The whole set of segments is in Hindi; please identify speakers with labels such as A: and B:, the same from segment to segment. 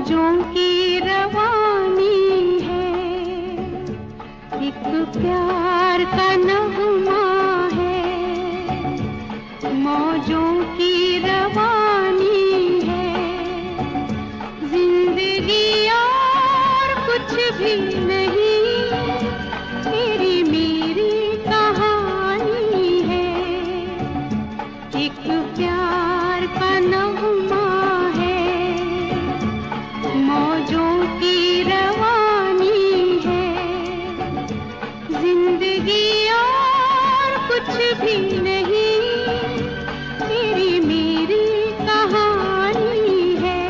A: मौजों की रवानी है, एक प्यार का नगमा है। मौजों की रवानी है, जिंदगी और कुछ भी नहीं, तेरी मेरी कहानी है। एक प्यार का नगमा है, मौजों की रवानी है, जिंदगी और कुछ भी नहीं, तेरी मेरी कहानी है।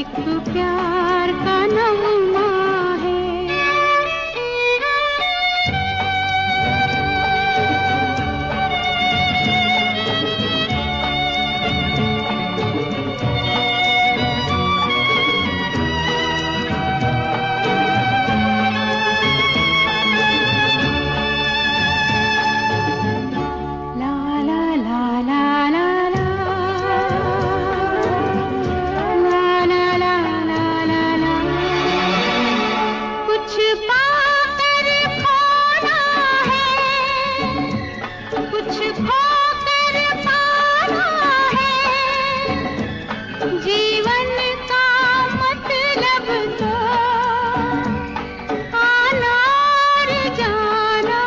A: एक प्यार का नगमा है। जीवन का मतलब तो आना और जाना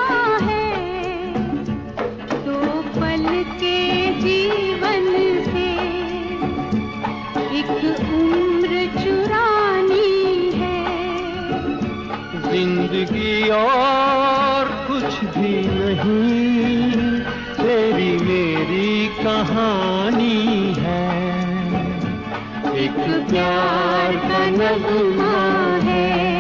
A: है, दो पल के जीवन से एक उम्र चुरानी है।
B: जिंदगी और कुछ भी नहीं, तेरी मेरी कहानी है। एक प्यार का नगमा है।